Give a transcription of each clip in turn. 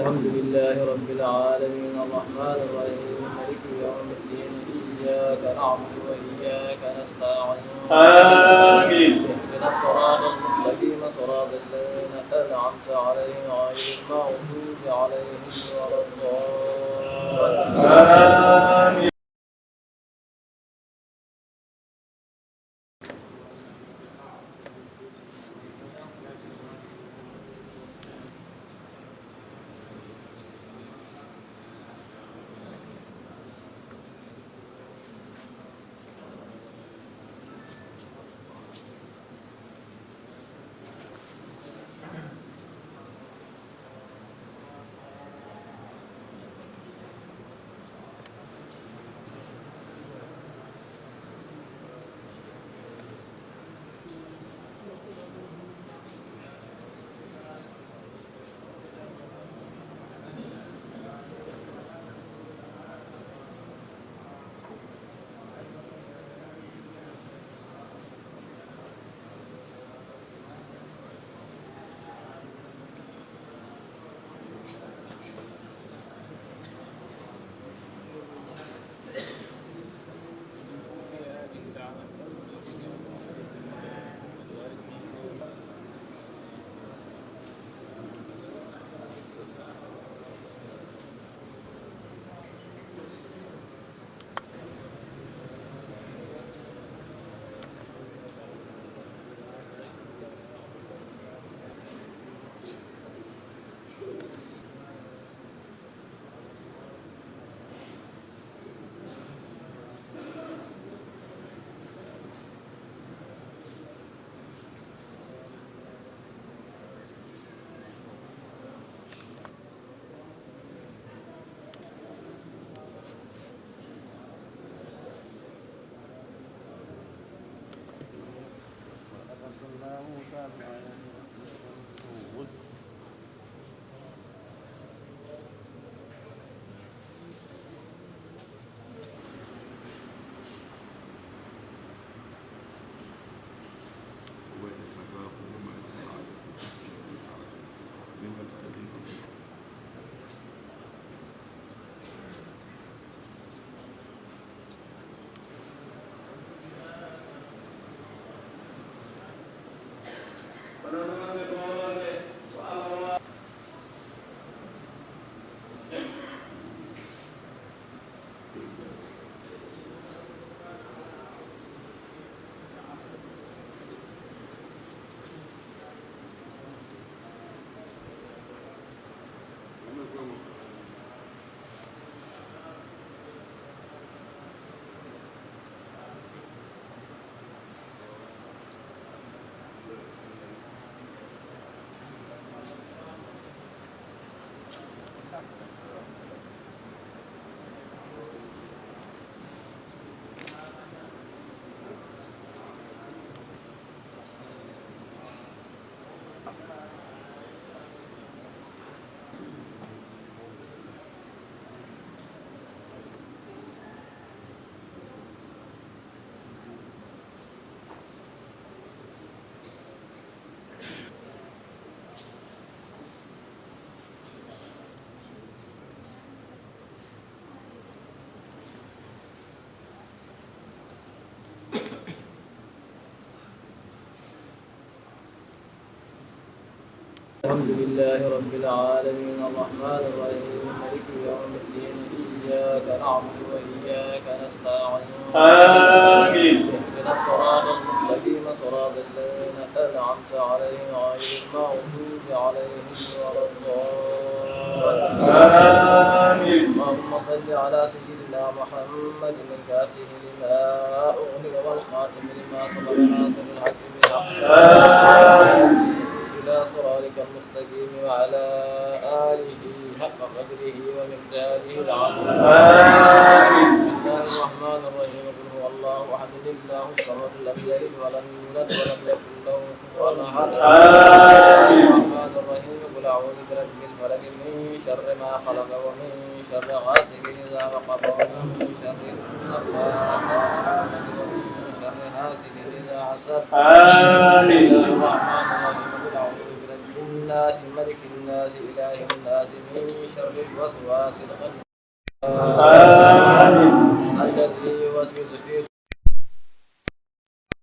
الحمد لله رب العالمين الرحمن الرحيم مالك يوم الدين إياك نعبد وإياك نستعين آمين. اهدنا الصراط المستقيم صراط الذين أنعمت عليهم غير المغضوب عليهم ولا الضالين آمين. الحمد لله رب العالمين الرحمن الرحيم مالك يوم الدين إياك نعبد وإياك نستعين آمين. اهدنا الصراط المستقيم صراط الذين أنعمت عليهم غير المغضوب عليهم ولا الضالين آمين. اللهم صل على سيدنا محمد الفاتح لما أغلق والخاتم لما سبق ناصر الحق بالحق إلى صراطك المستقيم وعلى آله حق قدره ومقداره العظيم. بسم الله الرحمن الرحيم قل هو الله أحد الله الصمد لم يلد ولم يولد ولم يكن له كفوا أحد. الرحمن الرحيم قل أعوذ برب الفلق من شر ما خلق ومن شر غاسق إذا وقب ومن شر النفاثات ومن شر حاسد إذا حسد. بسم الله الرحمن الرحيم الناس ملك الناس إله الناس من شر الوسواس آمين الذي يوسوس في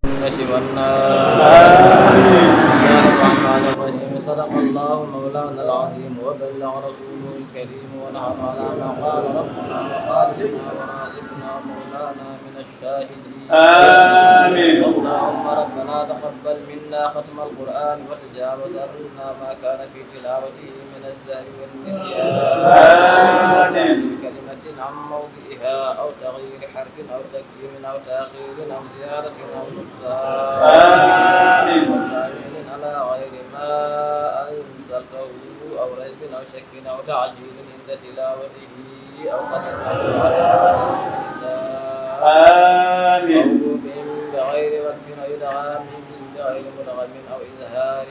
الجنة والنار. آمين. بسم الله الرحمن الرحيم. صدق الله مولانا العظيم وبلغ رسوله الكريم ونحن على ما قال ربنا وخالقنا ورازقنا مولانا من الشاهدين. آمين. اللهم ربنا تقبل منا ختم القرآن وتجاوز عنا ما كان في تلاوته من السهو والنسيان. آمين. بكلمة عن موضعها أو تغيير حرف أو تكريم أو تأخير أو زيادة أو نقصان. آمين. وتعليل على غير ما أنزلته أو ريب أو شك أو تعجيل عند تلاوته أو قصد أو آمين. بغير وقف أو إدغام بغير مدغم أو إظهار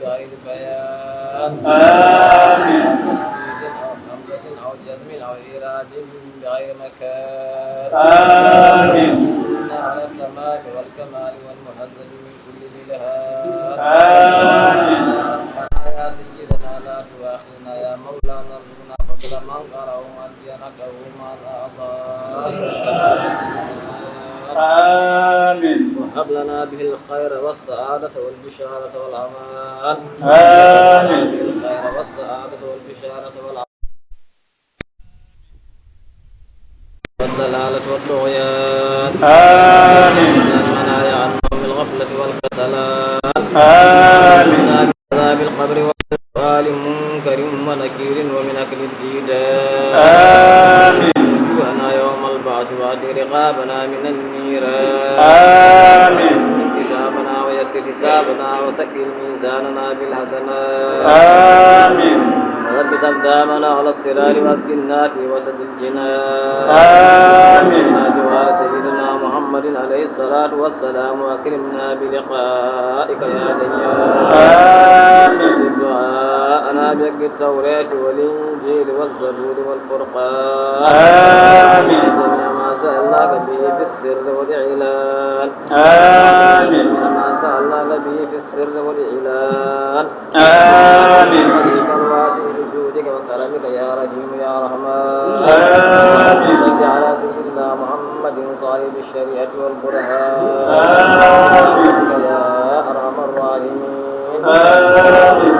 بغير بيان. آمين. أو همزة أو جزم أو إيراد بغير مكان. آمين. على التمام والكمال والمهذب من كل الإلهام. آمين. يا سيدنا لا تؤاخذنا يا مولانا ارزقنا فضل من قرأ مدينته مع الأعضاء. آمين. وهب لنا به الخير والسعادة والبشارة والأمان. آمين. به الخير والسعادة والبشارة والأمان والدلالة والطغيان. آمين. المنايا عنهم بالغفلة والكسلان. آمين. من عذاب القبر وسؤال منكر ونكير ومن أكل الديدان. آمين. وجوهنا يوم البعث وأهد رقابنا من النيران. آمين. كتابنا ويسر حسابنا وسكر ميزاننا بالحسنات. آمين. وثبت أقدامنا على الصراط واسكننا في وسط الجنان. آمين. جوار سيدنا محمد عليه الصلاة والسلام وأكرمنا بلقائك يا ديان. آمين. دعاءنا بحق التوراة والإنجيل والزبور والفرقان. آمين. جميع ما سألناك به في السر والإعلان. آمين. ما سألناك به في السر والإعلان. آمين. فضلك الواسع بجودك وكرمك يا رحيم يا رحمن. آمين. صل على سيدنا محمد صاحب الشريعة والبرهان. آمين. يا أرحم الراحمين. آمين.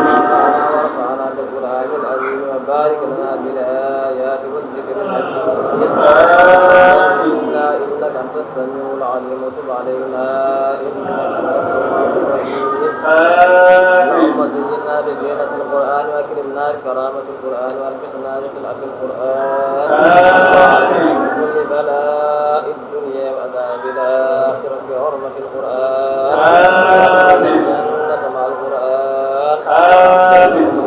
ورفعنا بالقرآن العظيم وبارك لنا بالآيات والذكر الحكيم. إنك أنت السميع العليم وتب علينا إنك أنت التواب الرحيم. اللهم زينا بزينة القرآن وأكرمنا بكرامة القرآن وألبسنا بخلعة القرآن. من كل بلاء الدنيا وعذاب الآخرة بحرمة القرآن. الجنة مع القرآن.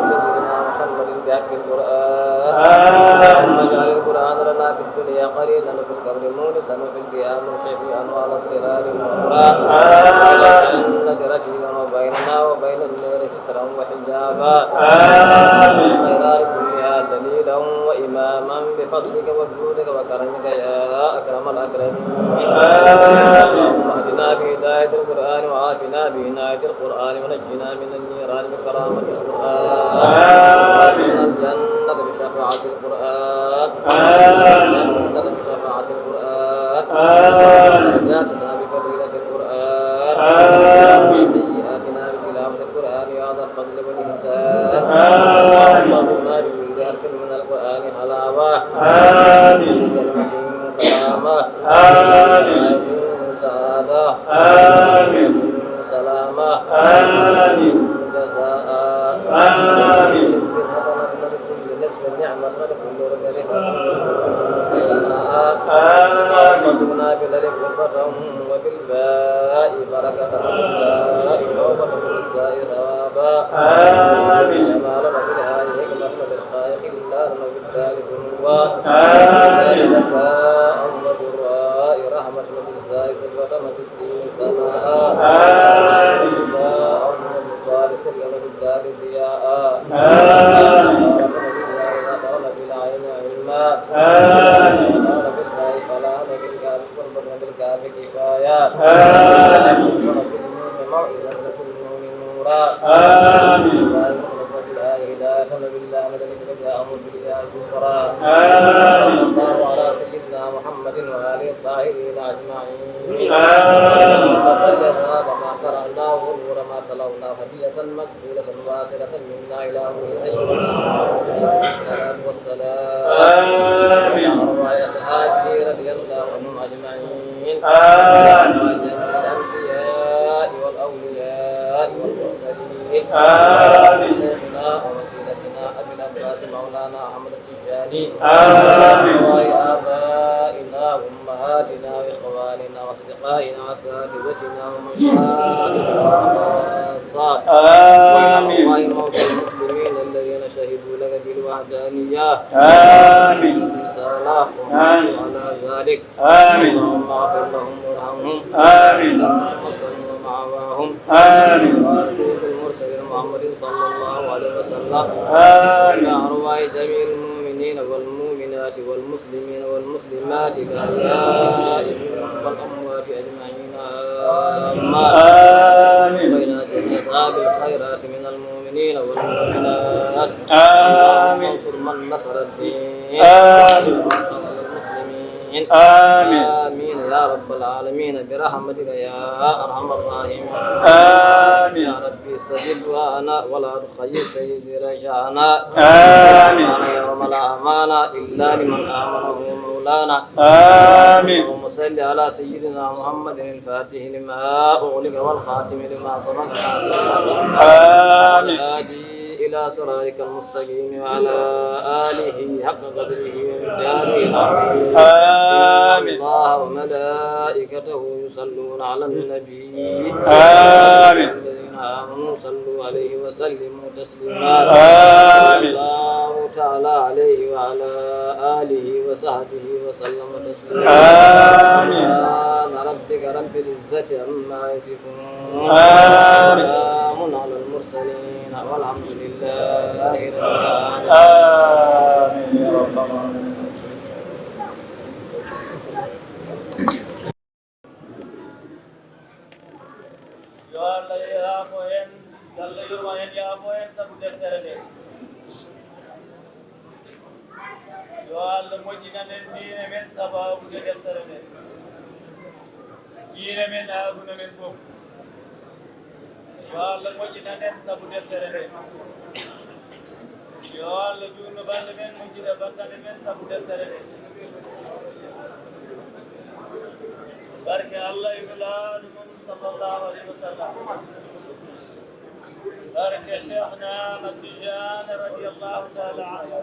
سيدنا محمد بحق القرآن. اللهم اجعل القرآن لنا في الدنيا قرينا وفي القبر مونسا وفي القيامة شفيعا وعلى الصراط نصرا. إلى الجنة رفيقا وبيننا وبين النار سترا وحجابا. الخيرات كلها دليلا وإماما بفضلك وجودك وكرمك يا أكرم الأكرمين. اللهم اهدنا بهداية القرآن وعافنا بعناية القرآن ونجنا من النيران بكرامة القرآن. وادخلنا الجنة بشفاعة القرآن. الجنة بشفاعة القرآن. درجاتنا بفضيلة القرآن. وسيئاتنا بتلاوة القرآن يا ذا الفضل والإحسان. اللهم بكل حرف من القرآن حلاوة. بكلمة كرامة. سعادة. سلامة. جزاء. بالحسنة لكل نصف النعمة لكل رجل وارزقنا بالألف قربة وبالباء بركة وبالتاء توبة وبالزاء ثوابا. جمالا وبالهاء حكمة وبالخاء خلالا وبالدال ذنوبا. ذكاء وبالراء رحمة وبالزاء قدوة وبالسين سماء. وبالضال سرا وبالدال ضياء. بالعين علما. وبالباء فلاح وبالكاف قربة وبالكاف كفاية. وبالنون موعظة وبالنون نورا. وبالله هداية وبالله مدد فجاءهم اليسرى صلى آمين الله على سيدنا محمد وآله الطاهرين أجمعين وما قرأناه ونور ما تلوناه هدية مقبولة واصلة منا إلى روح سيدنا عليه الصلاة والسلام آمين وأرواح أصحابه رضي الله عنهم أجمعين آمين وأرواح جميع الأنبياء والأولياء والمرسلين آمين شيخنا ووسيلتنا أبي العباس مولانا أحمد التجاني آمين وأرواح آبائنا وأمهاتنا وإخواننا وأصدقائنا وأساتذتنا ومشايخنا خاصة آمين وأرواح موتى المسلمين الذين شهدوا لك بالوحدانية آمين بالرسالة وهم آمين على ذلك آمين اللهم اغفر لهم وارحمهم آمين وتمسكن ومعواهم آمين وارسل المرسلين محمد صلى الله عليه وسلم آمين إلى أرواح جميع المؤمنين والمؤمنات والمسلمين والمسلمات الأحياء منهم والأموات أجمعين آمين وإلى جميع أصحاب الخيرات من المؤمنين والمؤمنات آمين وانصر من نصر الدين آمين وانصر المسلمين آمين آمين يا رب العالمين برحمتك يا أرحم الراحمين آمين يا ربي استجب دعاءنا ولا تخيب سيدي رجاءنا آمين ولا يرم الأمان إلا لمن آمنه مولانا آمين اللهم صل على سيدنا محمد الفاتح لما أغلق والخاتم لما سبق آمين الهادي إلى صراطك المستقيم وعلى آله حق قدره ومقداره العظيم آمين الله وملائكته يصلون على النبي آمين الذين آمنوا صلوا عليه وسلموا تسليما آمين الله تعالى عليه وعلى آله وصحبه وسلم تسليما آمين سبحان ربك رب العزة عما يصفون آمين سلام على المرسلين والحمد لله رب العالمين آمين يا رب العالمين yo Allah moƴƴinanen diine men sababude deftere nde diine men aduna men fof yo Allah moƴƴinanen sabu deftere nde yo Allah juutno balɗe men moƴƴina battane men sabu deftere nde barke Allah e welaaɗo mum sallllahu alayhi wa sallam barke cheikhna Ahmad Tijani radiallahu taala anhu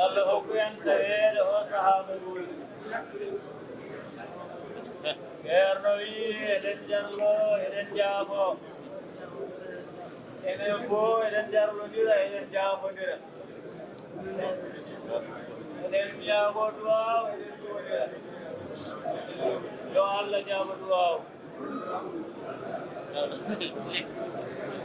Allah hokku en taweede o sahaaba ɗuuɗi ceerno wii eɗen jallo eɗen jaafo enen fof eɗen jarlodira eɗen jaafodira eɗen miyako duwaw eɗen juulira yo Allah jaafo duwaw